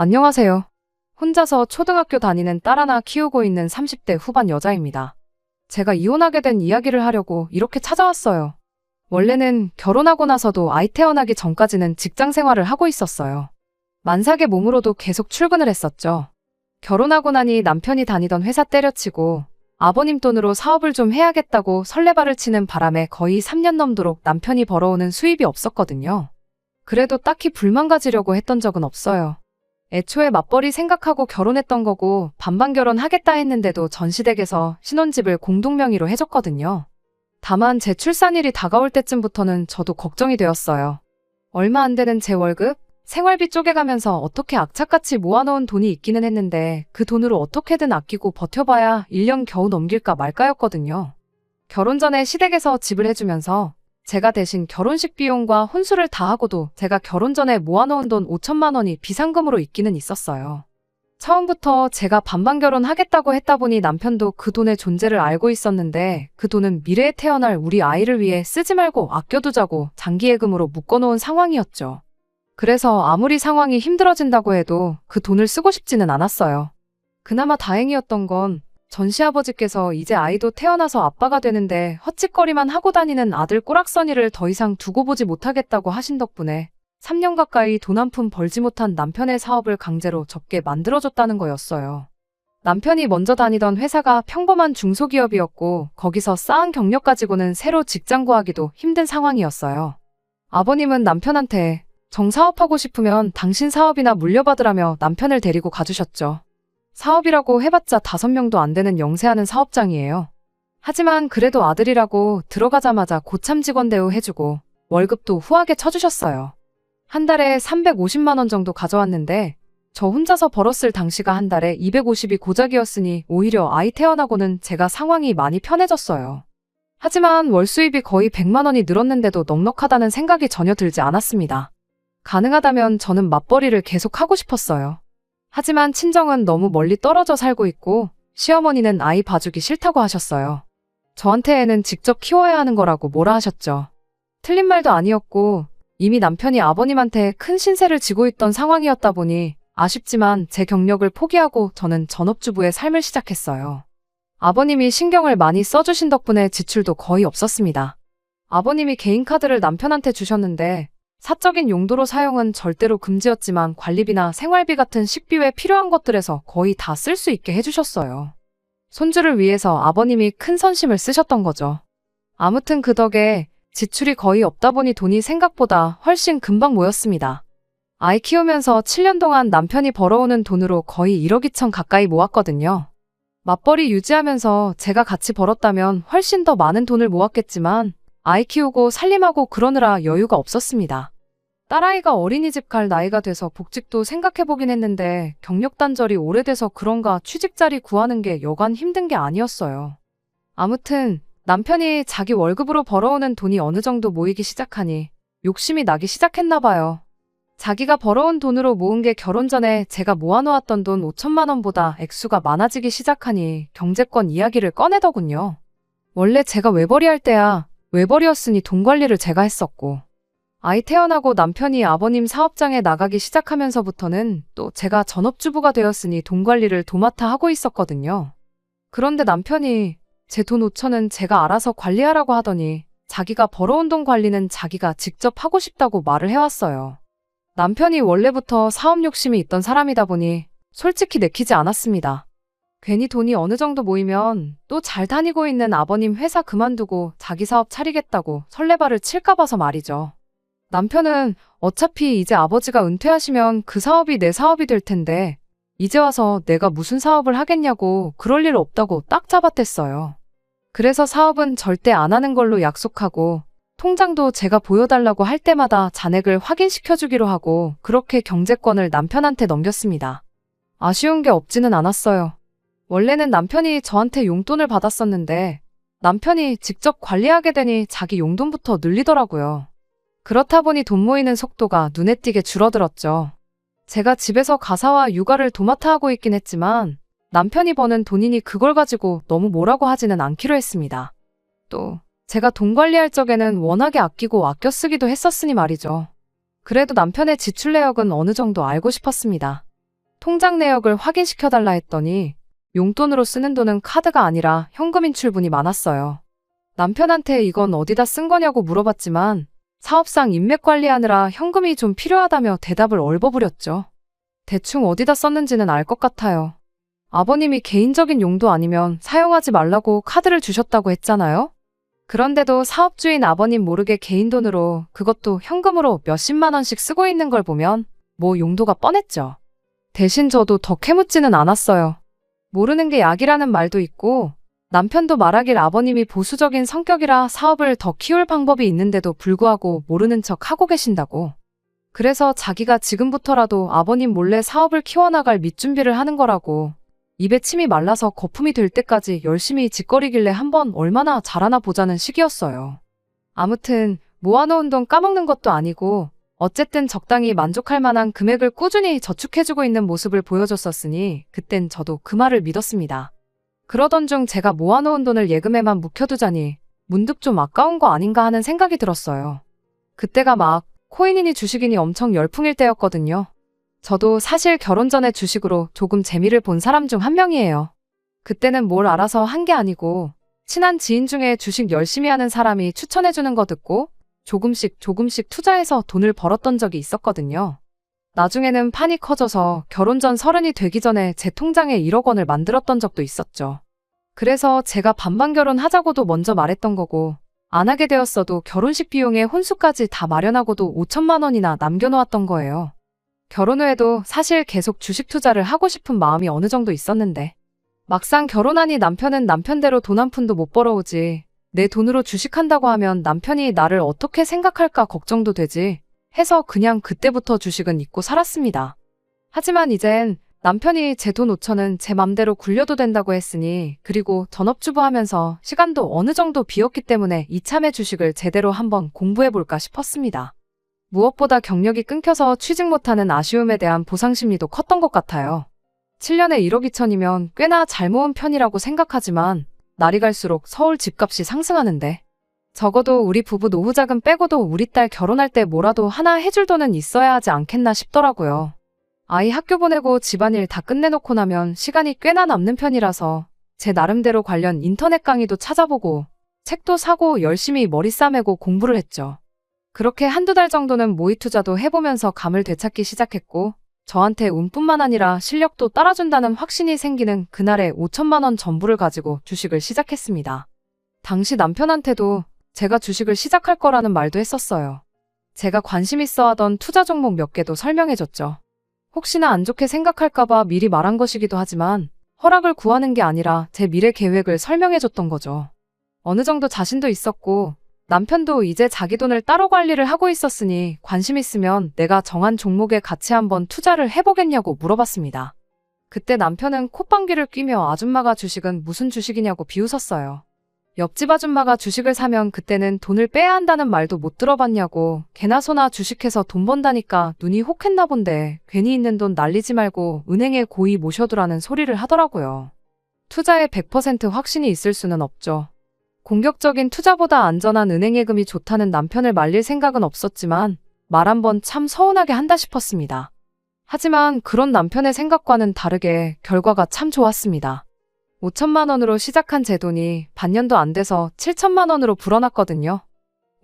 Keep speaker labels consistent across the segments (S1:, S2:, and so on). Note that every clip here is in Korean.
S1: 안녕하세요. 혼자서 초등학교 다니는 딸 하나 키우고 있는 30대 후반 여자입니다. 제가 이혼하게 된 이야기를 하려고 이렇게 찾아왔어요. 원래는 결혼하고 나서도 아이 태어나기 전까지는 직장 생활을 하고 있었어요. 만삭의 몸으로도 계속 출근을 했었죠. 결혼하고 나니 남편이 다니던 회사 때려치고 아버님 돈으로 사업을 좀 해야겠다고 설레발을 치는 바람에 거의 3년 넘도록 남편이 벌어오는 수입이 없었거든요. 그래도 딱히 불만 가지려고 했던 적은 없어요. 애초에 맞벌이 생각하고 결혼했던 거고 반반 결혼하겠다 했는데도 전시댁에서 신혼집을 공동명의로 해줬거든요. 다만 제 출산일이 다가올 때쯤부터는 저도 걱정이 되었어요. 얼마 안 되는 제 월급, 생활비 쪼개가면서 어떻게 악착같이 모아놓은 돈이 있기는 했는데 그 돈으로 어떻게든 아끼고 버텨봐야 1년 겨우 넘길까 말까였거든요. 결혼 전에 시댁에서 집을 해주면서 제가 대신 결혼식 비용과 혼수를 다 하고도 제가 결혼 전에 모아놓은 돈 5천만 원이 비상금으로 있기는 있었어요. 처음부터 제가 반반 결혼하겠다고 했다 보니 남편도 그 돈의 존재를 알고 있었는데 그 돈은 미래에 태어날 우리 아이를 위해 쓰지 말고 아껴두자고 장기예금으로 묶어놓은 상황이었죠. 그래서 아무리 상황이 힘들어진다고 해도 그 돈을 쓰고 싶지는 않았어요. 그나마 다행이었던 건 전시아버지께서 이제 아이도 태어나서 아빠가 되는데 헛짓거리만 하고 다니는 아들 꼬락서니를 더 이상 두고 보지 못하겠다고 하신 덕분에 3년 가까이 돈 한 푼 벌지 못한 남편의 사업을 강제로 접게 만들어줬다는 거였어요. 남편이 먼저 다니던 회사가 평범한 중소기업이었고 거기서 쌓은 경력 가지고는 새로 직장 구하기도 힘든 상황이었어요. 아버님은 남편한테 정사업하고 싶으면 당신 사업이나 물려받으라며 남편을 데리고 가주셨죠. 사업이라고 해봤자 5명도 안 되는 영세하는 사업장이에요. 하지만 그래도 아들이라고 들어가자마자 고참 직원 대우 해주고 월급도 후하게 쳐주셨어요. 한 달에 350만 원 정도 가져왔는데 저 혼자서 벌었을 당시가 한 달에 250이 고작이었으니 오히려 아이 태어나고는 제가 상황이 많이 편해졌어요. 하지만 월 수입이 거의 100만 원이 늘었는데도 넉넉하다는 생각이 전혀 들지 않았습니다. 가능하다면 저는 맞벌이를 계속 하고 싶었어요. 하지만 친정은 너무 멀리 떨어져 살고 있고 시어머니는 아이 봐주기 싫다고 하셨어요. 저한테 애는 직접 키워야 하는 거라고 뭐라 하셨죠. 틀린 말도 아니었고 이미 남편이 아버님한테 큰 신세를 지고 있던 상황이었다 보니 아쉽지만 제 경력을 포기하고 저는 전업주부의 삶을 시작했어요. 아버님이 신경을 많이 써주신 덕분에 지출도 거의 없었습니다. 아버님이 개인카드를 남편한테 주셨는데 사적인 용도로 사용은 절대로 금지였지만 관리비나 생활비 같은 식비 외 필요한 것들에서 거의 다 쓸 수 있게 해주셨어요. 손주를 위해서 아버님이 큰 선심을 쓰셨던 거죠. 아무튼 그 덕에 지출이 거의 없다 보니 돈이 생각보다 훨씬 금방 모였습니다. 아이 키우면서 7년 동안 남편이 벌어오는 돈으로 거의 1억 2천 가까이 모았거든요. 맞벌이 유지하면서 제가 같이 벌었다면 훨씬 더 많은 돈을 모았겠지만 아이 키우고 살림하고 그러느라 여유가 없었습니다. 딸아이가 어린이집 갈 나이가 돼서 복직도 생각해보긴 했는데 경력 단절이 오래돼서 그런가 취직 자리 구하는 게 여간 힘든 게 아니었어요. 아무튼 남편이 자기 월급으로 벌어오는 돈이 어느 정도 모이기 시작하니 욕심이 나기 시작했나 봐요. 자기가 벌어온 돈으로 모은 게 결혼 전에 제가 모아놓았던 돈 5천만 원보다 액수가 많아지기 시작하니 경제권 이야기를 꺼내더군요. 원래 제가 외벌이 할 때야 외벌이였으니 돈 관리를 제가 했었고 아이 태어나고 남편이 아버님 사업장에 나가기 시작하면서부터는 또 제가 전업주부가 되었으니 돈 관리를 도맡아 하고 있었거든요. 그런데 남편이 제 돈 5천은 제가 알아서 관리하라고 하더니 자기가 벌어온 돈 관리는 자기가 직접 하고 싶다고 말을 해왔어요. 남편이 원래부터 사업 욕심이 있던 사람이다 보니 솔직히 내키지 않았습니다. 괜히 돈이 어느 정도 모이면 또 잘 다니고 있는 아버님 회사 그만두고 자기 사업 차리겠다고 설레발을 칠까 봐서 말이죠. 남편은 어차피 이제 아버지가 은퇴하시면 그 사업이 내 사업이 될 텐데 이제 와서 내가 무슨 사업을 하겠냐고 그럴 일 없다고 딱 잡아댔어요. 그래서 사업은 절대 안 하는 걸로 약속하고 통장도 제가 보여달라고 할 때마다 잔액을 확인시켜주기로 하고 그렇게 경제권을 남편한테 넘겼습니다. 아쉬운 게 없지는 않았어요. 원래는 남편이 저한테 용돈을 받았었는데 남편이 직접 관리하게 되니 자기 용돈부터 늘리더라고요. 그렇다 보니 돈 모이는 속도가 눈에 띄게 줄어들었죠. 제가 집에서 가사와 육아를 도맡아 하고 있긴 했지만 남편이 버는 돈이니 그걸 가지고 너무 뭐라고 하지는 않기로 했습니다. 또 제가 돈 관리할 적에는 워낙에 아끼고 아껴 쓰기도 했었으니 말이죠. 그래도 남편의 지출 내역은 어느 정도 알고 싶었습니다. 통장 내역을 확인시켜달라 했더니 용돈으로 쓰는 돈은 카드가 아니라 현금 인출분이 많았어요. 남편한테 이건 어디다 쓴 거냐고 물어봤지만 사업상 인맥 관리하느라 현금이 좀 필요하다며 대답을 얼버무렸죠. 대충 어디다 썼는지는 알 것 같아요. 아버님이 개인적인 용도 아니면 사용하지 말라고 카드를 주셨다고 했잖아요? 그런데도 사업주인 아버님 모르게 개인 돈으로, 그것도 현금으로 몇십만 원씩 쓰고 있는 걸 보면 뭐 용도가 뻔했죠. 대신 저도 더 캐묻지는 않았어요. 모르는 게 약이라는 말도 있고 남편도 말하길 아버님이 보수적인 성격이라 사업을 더 키울 방법이 있는데도 불구하고 모르는 척 하고 계신다고. 그래서 자기가 지금부터라도 아버님 몰래 사업을 키워나갈 밑준비를 하는 거라고. 입에 침이 말라서 거품이 될 때까지 열심히 짓거리길래 한번 얼마나 잘하나 보자는 시기였어요. 아무튼 모아놓은 돈 까먹는 것도 아니고 어쨌든 적당히 만족할 만한 금액을 꾸준히 저축해주고 있는 모습을 보여줬었으니 그땐 저도 그 말을 믿었습니다. 그러던 중 제가 모아놓은 돈을 예금에만 묵혀두자니 문득 좀 아까운 거 아닌가 하는 생각이 들었어요. 그때가 막 코인이니 주식이니 엄청 열풍일 때였거든요. 저도 사실 결혼 전에 주식으로 조금 재미를 본 사람 중 한 명이에요. 그때는 뭘 알아서 한 게 아니고 친한 지인 중에 주식 열심히 하는 사람이 추천해주는 거 듣고 조금씩 투자해서 돈을 벌었던 적이 있었거든요. 나중에는 판이 커져서 결혼 전 30이 되기 전에 제 통장에 1억 원을 만들었던 적도 있었죠. 그래서 제가 반반 결혼하자고도 먼저 말했던 거고 안 하게 되었어도 결혼식 비용에 혼수까지 다 마련하고도 5천만 원이나 남겨놓았던 거예요. 결혼 후에도 사실 계속 주식 투자를 하고 싶은 마음이 어느 정도 있었는데 막상 결혼하니 남편은 남편대로 돈 한 푼도 못 벌어오지. 내 돈으로 주식한다고 하면 남편이 나를 어떻게 생각할까 걱정도 되지 해서 그냥 그때부터 주식은 잊고 살았습니다. 하지만 이젠 남편이 제 돈 5천은 제 맘대로 굴려도 된다고 했으니 그리고 전업주부 하면서 시간도 어느 정도 비었기 때문에 이참에 주식을 제대로 한번 공부해볼까 싶었습니다. 무엇보다 경력이 끊겨서 취직 못하는 아쉬움에 대한 보상심리도 컸던 것 같아요. 7년에 1억 2천이면 꽤나 잘 모은 편이라고 생각하지만 날이 갈수록 서울 집값이 상승하는데 적어도 우리 부부 노후자금 빼고도 우리 딸 결혼할 때 뭐라도 하나 해줄 돈은 있어야 하지 않겠나 싶더라고요. 아이 학교 보내고 집안일 다 끝내놓고 나면 시간이 꽤나 남는 편이라서 제 나름대로 관련 인터넷 강의도 찾아보고 책도 사고 열심히 머리 싸매고 공부를 했죠. 그렇게 한두 달 정도는 모의 투자도 해보면서 감을 되찾기 시작했고 저한테 운뿐만 아니라 실력도 따라준다는 확신이 생기는 그날의 5천만 원 전부를 가지고 주식을 시작했습니다. 당시 남편한테도 제가 주식을 시작할 거라는 말도 했었어요. 제가 관심 있어 하던 투자 종목 몇 개도 설명해줬죠. 혹시나 안 좋게 생각할까봐 미리 말한 것이기도 하지만 허락을 구하는 게 아니라 제 미래 계획을 설명해줬던 거죠. 어느 정도 자신도 있었고 남편도 이제 자기 돈을 따로 관리를 하고 있었으니 관심 있으면 내가 정한 종목에 같이 한번 투자를 해보겠냐고 물어봤습니다. 그때 남편은 콧방귀를 뀌며 아줌마가 주식은 무슨 주식이냐고 비웃었어요. 옆집 아줌마가 주식을 사면 그때는 돈을 빼야 한다는 말도 못 들어봤냐고 개나 소나 주식해서 돈 번다니까 눈이 혹했나 본데 괜히 있는 돈 날리지 말고 은행에 고이 모셔두라는 소리를 하더라고요. 투자에 100% 확신이 있을 수는 없죠. 공격적인 투자보다 안전한 은행 예금이 좋다는 남편을 말릴 생각은 없었지만 말 한번 참 서운하게 한다 싶었습니다. 하지만 그런 남편의 생각과는 다르게 결과가 참 좋았습니다. 5천만 원으로 시작한 제 돈이 반년도 안 돼서 7천만 원으로 불어났거든요.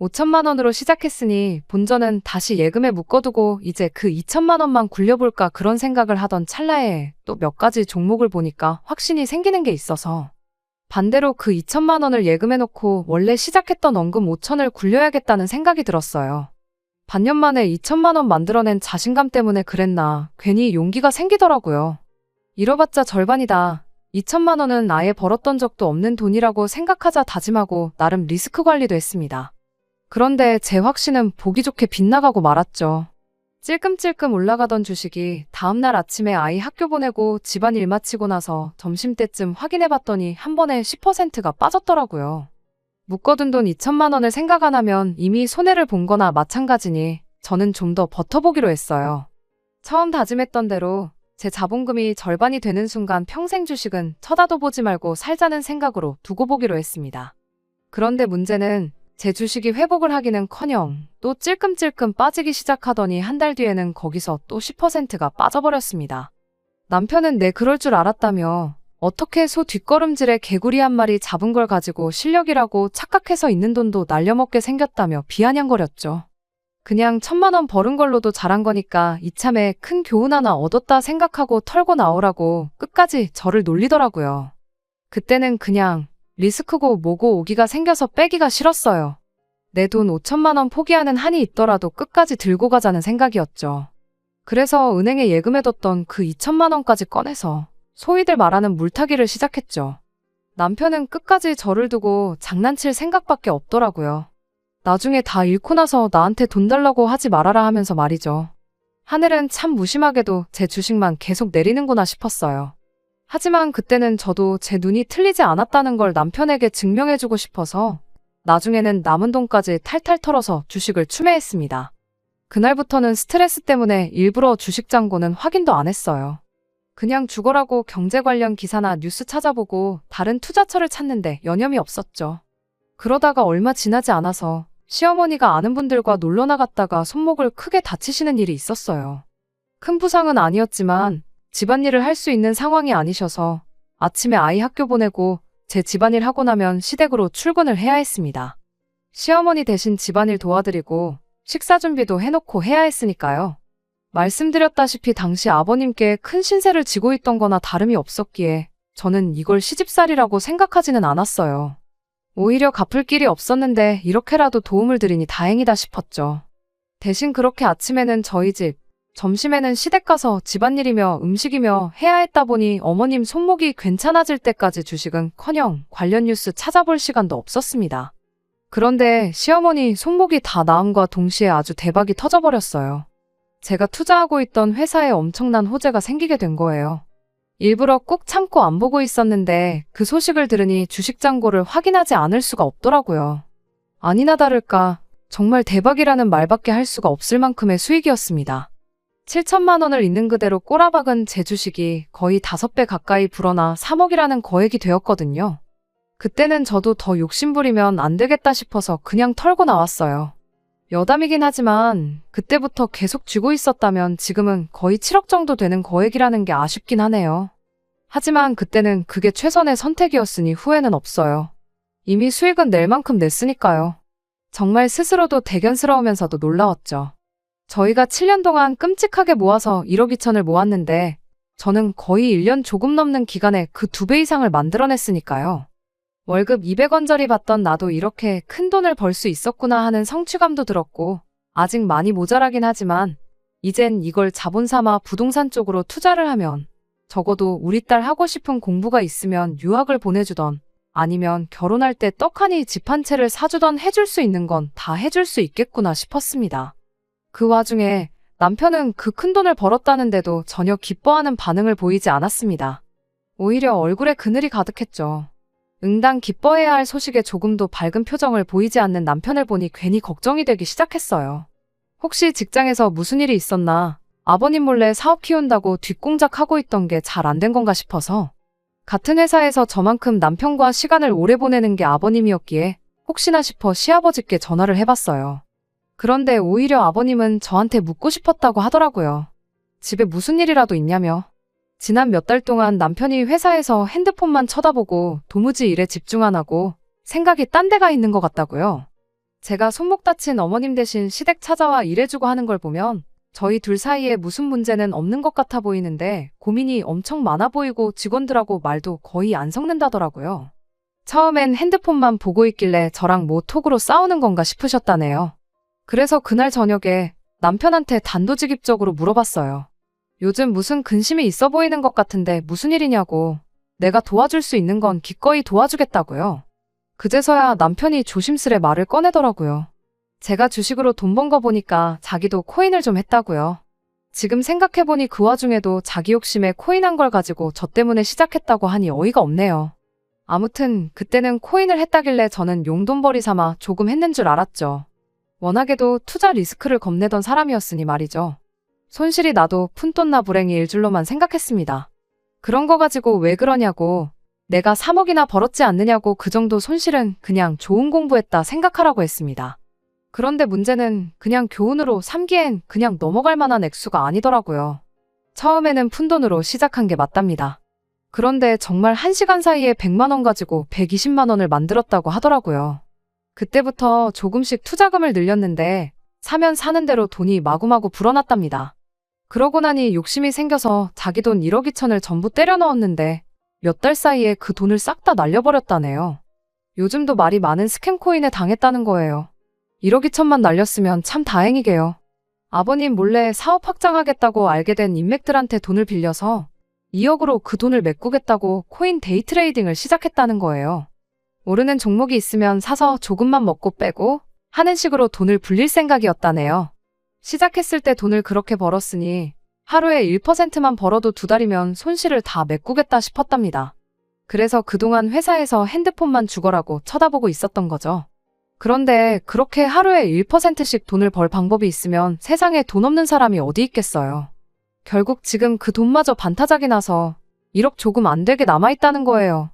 S1: 5천만 원으로 시작했으니 본전은 다시 예금에 묶어두고 이제 그 2천만 원만 굴려볼까 그런 생각을 하던 찰나에 또 몇 가지 종목을 보니까 확신이 생기는 게 있어서 반대로 그 2천만 원을 예금해놓고 원래 시작했던 원금 5천을 굴려야겠다는 생각이 들었어요. 반년 만에 2천만 원 만들어낸 자신감 때문에 그랬나 괜히 용기가 생기더라고요. 잃어봤자 절반이다. 2천만 원은 아예 벌었던 적도 없는 돈이라고 생각하자 다짐하고 나름 리스크 관리도 했습니다. 그런데 제 확신은 보기 좋게 빗나가고 말았죠. 찔끔찔끔 올라가던 주식이 다음날 아침에 아이 학교 보내고 집안일 마치고 나서 점심때쯤 확인해봤더니 한 번에 10%가 빠졌더라고요. 묶어둔 돈 2천만 원을 생각 안 하면 이미 손해를 본 거나 마찬가지니 저는 좀 더 버텨보기로 했어요. 처음 다짐했던 대로 제 자본금이 절반이 되는 순간 평생 주식은 쳐다도 보지 말고 살자는 생각으로 두고 보기로 했습니다. 그런데 문제는 제 주식이 회복을 하기는커녕 또 찔끔찔끔 빠지기 시작하더니 한 달 뒤에는 거기서 또 10%가 빠져버렸습니다. 남편은 내 그럴 줄 알았다며 어떻게 소 뒷걸음질에 개구리 한 마리 잡은 걸 가지고 실력이라고 착각해서 있는 돈도 날려먹게 생겼다며 비아냥거렸죠. 그냥 1,000만 원 버는 걸로도 잘한 거니까 이참에 큰 교훈 하나 얻었다 생각하고 털고 나오라고 끝까지 저를 놀리더라고요. 그때는 그냥 리스크고 뭐고 오기가 생겨서 빼기가 싫었어요. 내 돈 5,000만 원 포기하는 한이 있더라도 끝까지 들고 가자는 생각이었죠. 그래서 은행에 예금해뒀던 그 2,000만 원까지 꺼내서 소위들 말하는 물타기를 시작했죠. 남편은 끝까지 저를 두고 장난칠 생각밖에 없더라고요. 나중에 다 잃고 나서 나한테 돈 달라고 하지 말아라 하면서 말이죠. 하늘은 참 무심하게도 제 주식만 계속 내리는구나 싶었어요. 하지만 그때는 저도 제 눈이 틀리지 않았다는 걸 남편에게 증명해주고 싶어서 나중에는 남은 돈까지 탈탈 털어서 주식을 추매했습니다. 그날부터는 스트레스 때문에 일부러 주식 잔고는 확인도 안 했어요. 그냥 죽어라고 경제 관련 기사나 뉴스 찾아보고 다른 투자처를 찾는데 여념이 없었죠. 그러다가 얼마 지나지 않아서 시어머니가 아는 분들과 놀러 나갔다가 손목을 크게 다치시는 일이 있었어요. 큰 부상은 아니었지만 집안일을 할 수 있는 상황이 아니셔서 아침에 아이 학교 보내고 제 집안일 하고 나면 시댁으로 출근을 해야 했습니다. 시어머니 대신 집안일 도와드리고 식사 준비도 해놓고 해야 했으니까요. 말씀드렸다시피 당시 아버님께 큰 신세를 지고 있던 거나 다름이 없었기에 저는 이걸 시집살이라고 생각하지는 않았어요. 오히려 갚을 길이 없었는데 이렇게라도 도움을 드리니 다행이다 싶었죠. 대신 그렇게 아침에는 저희 집, 점심에는 시댁 가서 집안일이며 음식이며 해야 했다 보니 어머님 손목이 괜찮아질 때까지 주식은커녕 관련 뉴스 찾아볼 시간도 없었습니다. 그런데 시어머니 손목이 다 나음과 동시에 아주 대박이 터져버렸어요. 제가 투자하고 있던 회사에 엄청난 호재가 생기게 된 거예요. 일부러 꾹 참고 안 보고 있었는데 그 소식을 들으니 주식 잔고를 확인하지 않을 수가 없더라고요. 아니나 다를까 정말 대박이라는 말밖에 할 수가 없을 만큼의 수익이었습니다. 7,000만 원을 있는 그대로 꼬라박은 제 주식이 거의 5배 가까이 불어나 3억이라는 거액이 되었거든요. 그때는 저도 더 욕심부리면 안 되겠다 싶어서 그냥 털고 나왔어요. 여담이긴 하지만 그때부터 계속 쥐고 있었다면 지금은 거의 7억 정도 되는 거액이라는 게 아쉽긴 하네요. 하지만 그때는 그게 최선의 선택이었으니 후회는 없어요. 이미 수익은 낼 만큼 냈으니까요. 정말 스스로도 대견스러우면서도 놀라웠죠. 저희가 7년 동안 끔찍하게 모아서 1억 2천을 모았는데 저는 거의 1년 조금 넘는 기간에 그 2배 이상을 만들어냈으니까요. 월급 200원짜리 받던 나도 이렇게 큰 돈을 벌 수 있었구나 하는 성취감도 들었고 아직 많이 모자라긴 하지만 이젠 이걸 자본 삼아 부동산 쪽으로 투자를 하면 적어도 우리 딸 하고 싶은 공부가 있으면 유학을 보내주던 아니면 결혼할 때 떡 하니 집 한 채를 사주던 해줄 수 있는 건 다 해줄 수 있겠구나 싶었습니다. 그 와중에 남편은 그 큰 돈을 벌었다는데도 전혀 기뻐하는 반응을 보이지 않았습니다. 오히려 얼굴에 그늘이 가득했죠. 응당 기뻐해야 할 소식에 조금도 밝은 표정을 보이지 않는 남편을 보니 괜히 걱정이 되기 시작했어요. 혹시 직장에서 무슨 일이 있었나, 아버님 몰래 사업 키운다고 뒷공작하고 있던 게 잘 안 된 건가 싶어서 같은 회사에서 저만큼 남편과 시간을 오래 보내는 게 아버님이었기에 혹시나 싶어 시아버지께 전화를 해봤어요. 그런데 오히려 아버님은 저한테 묻고 싶었다고 하더라고요. 집에 무슨 일이라도 있냐며. 지난 몇 달 동안 남편이 회사에서 핸드폰만 쳐다보고 도무지 일에 집중 안 하고 생각이 딴 데가 있는 것 같다고요. 제가 손목 다친 어머님 대신 시댁 찾아와 일해주고 하는 걸 보면 저희 둘 사이에 무슨 문제는 없는 것 같아 보이는데 고민이 엄청 많아 보이고 직원들하고 말도 거의 안 섞는다더라고요. 처음엔 핸드폰만 보고 있길래 저랑 뭐 톡으로 싸우는 건가 싶으셨다네요. 그래서 그날 저녁에 남편한테 단도직입적으로 물어봤어요. 요즘 무슨 근심이 있어 보이는 것 같은데 무슨 일이냐고. 내가 도와줄 수 있는 건 기꺼이 도와주겠다고요. 그제서야 남편이 조심스레 말을 꺼내더라고요. 제가 주식으로 돈 번 거 보니까 자기도 코인을 좀 했다고요. 지금 생각해보니 그 와중에도 자기 욕심에 코인한 걸 가지고 저 때문에 시작했다고 하니 어이가 없네요. 아무튼 그때는 코인을 했다길래 저는 용돈벌이 삼아 조금 했는 줄 알았죠. 워낙에도 투자 리스크를 겁내던 사람이었으니 말이죠. 손실이 나도 푼돈나 불행이일 줄로만 생각했습니다. 그런 거 가지고 왜 그러냐고, 내가 3억이나 벌었지 않느냐고 그 정도 손실은 그냥 좋은 공부했다 생각하라고 했습니다. 그런데 문제는 그냥 교훈으로 삼기엔 그냥 넘어갈 만한 액수가 아니더라고요. 처음에는 푼돈으로 시작한 게 맞답니다. 그런데 정말 1시간 사이에 100만 원 가지고 120만 원을 만들었다고 하더라고요. 그때부터 조금씩 투자금을 늘렸는데 사면 사는 대로 돈이 마구마구 불어났답니다. 그러고 나니 욕심이 생겨서 자기 돈 1억 2천을 전부 때려 넣었는데 몇 달 사이에 그 돈을 싹 다 날려버렸다네요. 요즘도 말이 많은 스캠 코인에 당했다는 거예요. 1억 2천만 날렸으면 참 다행이게요. 아버님 몰래 사업 확장하겠다고 알게 된 인맥들한테 돈을 빌려서 2억으로 그 돈을 메꾸겠다고 코인 데이 트레이딩을 시작했다는 거예요. 오르는 종목이 있으면 사서 조금만 먹고 빼고 하는 식으로 돈을 불릴 생각이었다네요. 시작했을 때 돈을 그렇게 벌었으니 하루에 1%만 벌어도 2달이면 손실을 다 메꾸겠다 싶었답니다. 그래서 그동안 회사에서 핸드폰만 죽어라고 쳐다보고 있었던 거죠. 그런데 그렇게 하루에 1%씩 돈을 벌 방법이 있으면 세상에 돈 없는 사람이 어디 있겠어요. 결국 지금 그 돈마저 반타작이 나서 1억 조금 안 되게 남아있다는 거예요.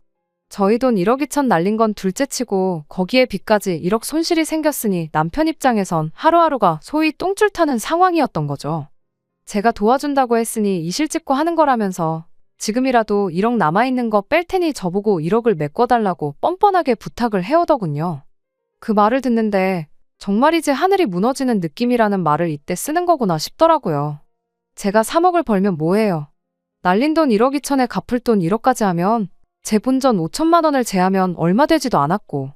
S1: 저희 돈 1억 2천 날린 건 둘째치고 거기에 빚까지 1억 손실이 생겼으니 남편 입장에선 하루하루가 소위 똥줄 타는 상황이었던 거죠. 제가 도와준다고 했으니 이실 찍고 하는 거라면서 지금이라도 1억 남아있는 거 뺄 테니 저보고 1억을 메꿔달라고 뻔뻔하게 부탁을 해오더군요. 그 말을 듣는데 정말이지 하늘이 무너지는 느낌이라는 말을 이때 쓰는 거구나 싶더라고요. 제가 3억을 벌면 뭐해요? 날린 돈 1억 2천에 갚을 돈 1억까지 하면 제 본전 5천만 원을 제하면 얼마 되지도 않았고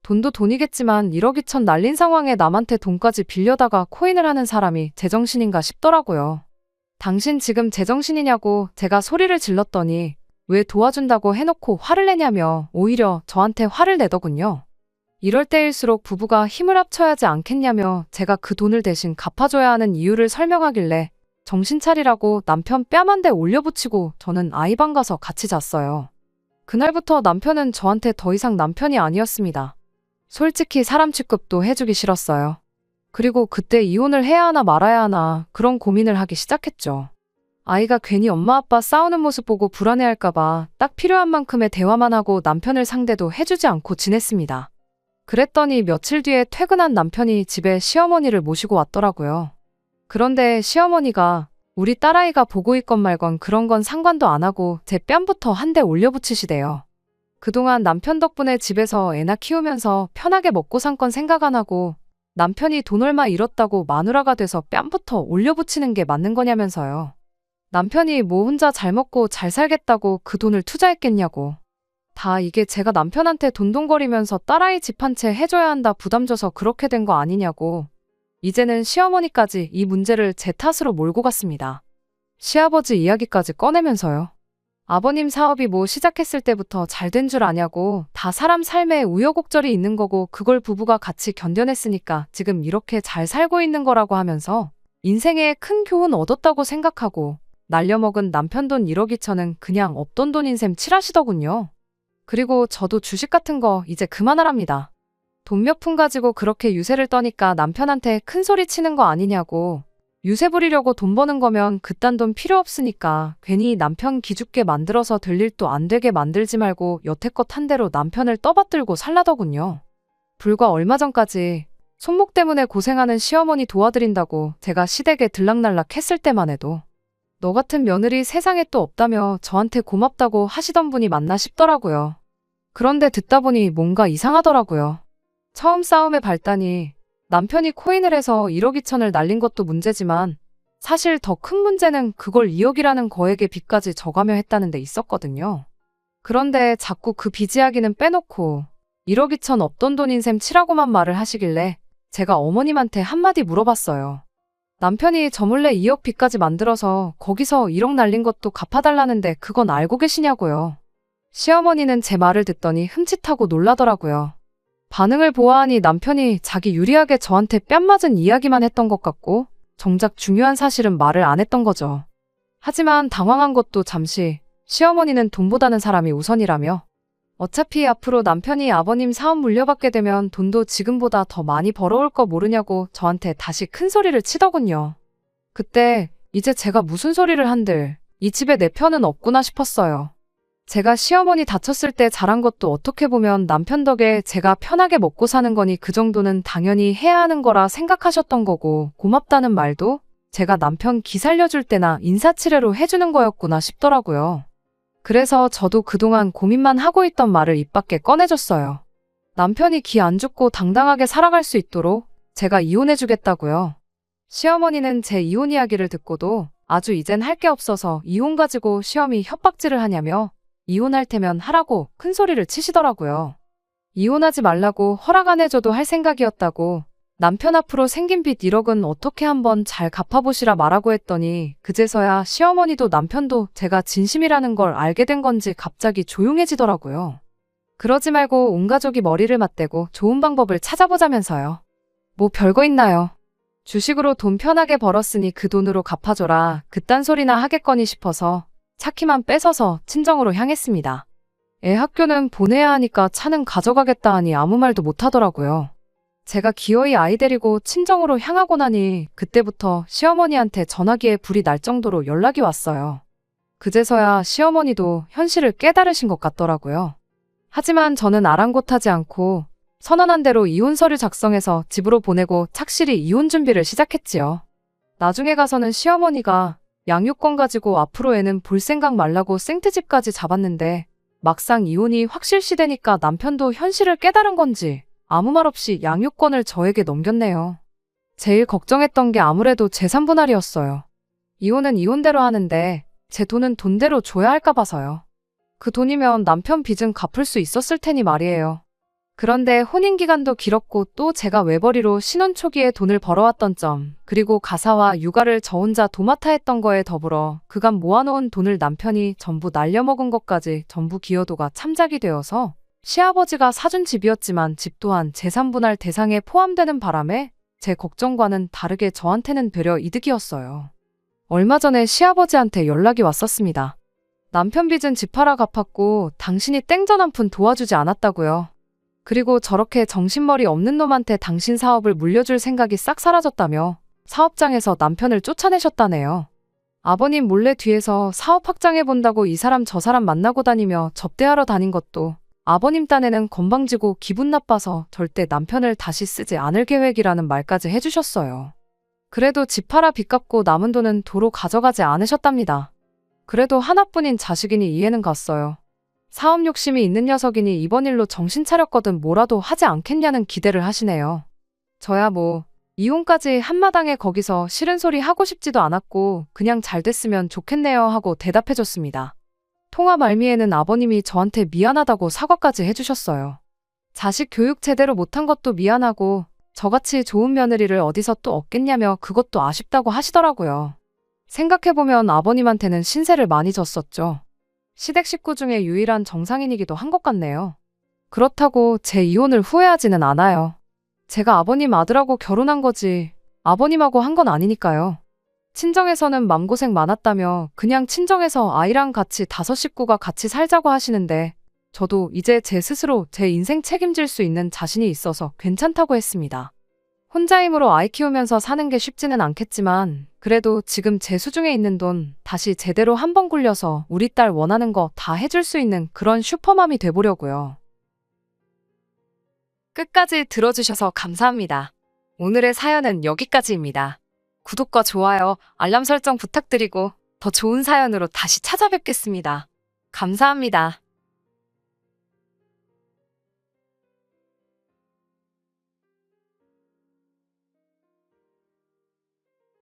S1: 돈도 돈이겠지만 1억 2천 날린 상황에 남한테 돈까지 빌려다가 코인을 하는 사람이 제정신인가 싶더라고요. 당신 지금 제정신이냐고 제가 소리를 질렀더니 왜 도와준다고 해놓고 화를 내냐며 오히려 저한테 화를 내더군요. 이럴 때일수록 부부가 힘을 합쳐야지 않겠냐며 제가 그 돈을 대신 갚아줘야 하는 이유를 설명하길래 정신 차리라고 남편 뺨 한 대 올려붙이고 저는 아이방 가서 같이 잤어요. 그날부터 남편은 저한테 더 이상 남편이 아니었습니다. 솔직히 사람 취급도 해주기 싫었어요. 그리고 그때 이혼을 해야 하나 말아야 하나 그런 고민을 하기 시작했죠. 아이가 괜히 엄마 아빠 싸우는 모습 보고 불안해할까봐 딱 필요한 만큼의 대화만 하고 남편을 상대도 해주지 않고 지냈습니다. 그랬더니 며칠 뒤에 퇴근한 남편이 집에 시어머니를 모시고 왔더라고요. 그런데 시어머니가 우리 딸아이가 보고 있건 말건 그런 건 상관도 안 하고 제 뺨부터 한 대 올려붙이시대요. 그동안 남편 덕분에 집에서 애나 키우면서 편하게 먹고 산 건 생각 안 하고 남편이 돈 얼마 잃었다고 마누라가 돼서 뺨부터 올려붙이는 게 맞는 거냐면서요. 남편이 뭐 혼자 잘 먹고 잘 살겠다고 그 돈을 투자했겠냐고. 다 이게 제가 남편한테 돈돈거리면서 딸아이 집 한 채 해줘야 한다 부담 줘서 그렇게 된 거 아니냐고. 이제는 시어머니까지 이 문제를 제 탓으로 몰고 갔습니다. 시아버지 이야기까지 꺼내면서요. 아버님 사업이 뭐 시작했을 때부터 잘 된 줄 아냐고. 다 사람 삶에 우여곡절이 있는 거고 그걸 부부가 같이 견뎌냈으니까 지금 이렇게 잘 살고 있는 거라고 하면서 인생에 큰 교훈 얻었다고 생각하고 날려먹은 남편 돈 1억 2천은 그냥 없던 돈인 셈 칠하시더군요. 그리고 저도 주식 같은 거 이제 그만하랍니다. 돈 몇 푼 가지고 그렇게 유세를 떠니까 남편한테 큰 소리 치는 거 아니냐고. 유세 부리려고 돈 버는 거면 그딴 돈 필요 없으니까 괜히 남편 기죽게 만들어서 될 일도 안 되게 만들지 말고 여태껏 한 대로 남편을 떠받들고 살라더군요. 불과 얼마 전까지 손목 때문에 고생하는 시어머니 도와드린다고 제가 시댁에 들락날락 했을 때만 해도 너 같은 며느리 세상에 또 없다며 저한테 고맙다고 하시던 분이 맞나 싶더라고요. 그런데 듣다 보니 뭔가 이상하더라고요. 처음 싸움의 발단이 남편이 코인을 해서 1억 2천을 날린 것도 문제지만 사실 더 큰 문제는 그걸 2억이라는 거액의 빚까지 져가며 했다는 데 있었거든요. 그런데 자꾸 그 빚 이야기는 빼놓고 1억 2천 없던 돈인 셈 치라고만 말을 하시길래 제가 어머님한테 한마디 물어봤어요. 남편이 저 몰래 2억 빚까지 만들어서 거기서 1억 날린 것도 갚아달라는데 그건 알고 계시냐고요. 시어머니는 제 말을 듣더니 흠칫하고 놀라더라고요. 반응을 보아하니 남편이 자기 유리하게 저한테 뺨 맞은 이야기만 했던 것 같고 정작 중요한 사실은 말을 안 했던 거죠. 하지만 당황한 것도 잠시 시어머니는 돈보다는 사람이 우선이라며 어차피 앞으로 남편이 아버님 사업 물려받게 되면 돈도 지금보다 더 많이 벌어올 거 모르냐고 저한테 다시 큰 소리를 치더군요. 그때 이제 제가 무슨 소리를 한들 이 집에 내 편은 없구나 싶었어요. 제가 시어머니 다쳤을 때 잘한 것도 어떻게 보면 남편 덕에 제가 편하게 먹고 사는 거니 그 정도는 당연히 해야 하는 거라 생각하셨던 거고 고맙다는 말도 제가 남편 기 살려줄 때나 인사치레로 해주는 거였구나 싶더라고요. 그래서 저도 그동안 고민만 하고 있던 말을 입 밖에 꺼내줬어요. 남편이 기 안 죽고 당당하게 살아갈 수 있도록 제가 이혼해주겠다고요. 시어머니는 제 이혼 이야기를 듣고도 아주 이젠 할 게 없어서 이혼 가지고 시험이 협박질을 하냐며 이혼할 테면 하라고 큰 소리를 치시더라고요. 이혼하지 말라고 허락 안 해줘도 할 생각이었다고 남편 앞으로 생긴 빚 1억은 어떻게 한번 잘 갚아보시라 말하고 했더니 그제서야 시어머니도 남편도 제가 진심이라는 걸 알게 된 건지 갑자기 조용해지더라고요. 그러지 말고 온 가족이 머리를 맞대고 좋은 방법을 찾아보자면서요. 뭐 별거 있나요? 주식으로 돈 편하게 벌었으니 그 돈으로 갚아줘라 그딴 소리나 하겠거니 싶어서 차키만 뺏어서 친정으로 향했습니다. 애 학교는 보내야 하니까 차는 가져가겠다 하니 아무 말도 못하더라고요. 제가 기어이 아이 데리고 친정으로 향하고 나니 그때부터 시어머니한테 전화기에 불이 날 정도로 연락이 왔어요. 그제서야 시어머니도 현실을 깨달으신 것 같더라고요. 하지만 저는 아랑곳하지 않고 선언한 대로 이혼 서류 작성해서 집으로 보내고 착실히 이혼 준비를 시작했지요. 나중에 가서는 시어머니가 양육권 가지고 앞으로 애는 볼 생각 말라고 생트집까지 잡았는데 막상 이혼이 확실시되니까 남편도 현실을 깨달은 건지 아무 말 없이 양육권을 저에게 넘겼네요. 제일 걱정했던 게 아무래도 재산 분할이었어요. 이혼은 이혼대로 하는데 제 돈은 돈대로 줘야 할까 봐서요. 그 돈이면 남편 빚은 갚을 수 있었을 테니 말이에요. 그런데 혼인기간도 길었고 또 제가 외벌이로 신혼 초기에 돈을 벌어왔던 점, 그리고 가사와 육아를 저 혼자 도맡아 했던 거에 더불어 그간 모아놓은 돈을 남편이 전부 날려먹은 것까지 전부 기여도가 참작이 되어서 시아버지가 사준 집이었지만 집 또한 재산분할 대상에 포함되는 바람에 제 걱정과는 다르게 저한테는 되려 이득이었어요. 얼마 전에 시아버지한테 연락이 왔었습니다. 남편 빚은 집 팔아 갚았고 당신이 땡전 한 푼 도와주지 않았다고요. 그리고 저렇게 정신머리 없는 놈한테 당신 사업을 물려줄 생각이 싹 사라졌다며 사업장에서 남편을 쫓아내셨다네요. 아버님 몰래 뒤에서 사업 확장해본다고 이 사람 저 사람 만나고 다니며 접대하러 다닌 것도 아버님 딴에는 건방지고 기분 나빠서 절대 남편을 다시 쓰지 않을 계획이라는 말까지 해주셨어요. 그래도 집 팔아 빚 갚고 남은 돈은 도로 가져가지 않으셨답니다. 그래도 하나뿐인 자식이니 이해는 갔어요. 사업 욕심이 있는 녀석이니 이번 일로 정신 차렸거든 뭐라도 하지 않겠냐는 기대를 하시네요. 저야 뭐 이혼까지 한마당에 거기서 싫은 소리 하고 싶지도 않았고 그냥 잘 됐으면 좋겠네요 하고 대답해줬습니다. 통화 말미에는 아버님이 저한테 미안하다고 사과까지 해주셨어요. 자식 교육 제대로 못한 것도 미안하고 저같이 좋은 며느리를 어디서 또 얻겠냐며 그것도 아쉽다고 하시더라고요. 생각해보면 아버님한테는 신세를 많이 졌었죠. 시댁 식구 중에 유일한 정상인이기도 한 것 같네요. 그렇다고 제 이혼을 후회하지는 않아요. 제가 아버님 아들하고 결혼한 거지 아버님하고 한 건 아니니까요. 친정에서는 맘고생 많았다며 그냥 친정에서 아이랑 같이 5 식구가 같이 살자고 하시는데 저도 이제 제 스스로 제 인생 책임질 수 있는 자신이 있어서 괜찮다고 했습니다. 혼자 힘으로 아이 키우면서 사는 게 쉽지는 않겠지만 그래도 지금 제 수중에 있는 돈 다시 제대로 한번 굴려서 우리 딸 원하는 거 다 해줄 수 있는 그런 슈퍼맘이 돼보려고요. 끝까지 들어주셔서 감사합니다. 오늘의 사연은 여기까지입니다. 구독과 좋아요, 알람 설정 부탁드리고 더 좋은 사연으로 다시 찾아뵙겠습니다. 감사합니다.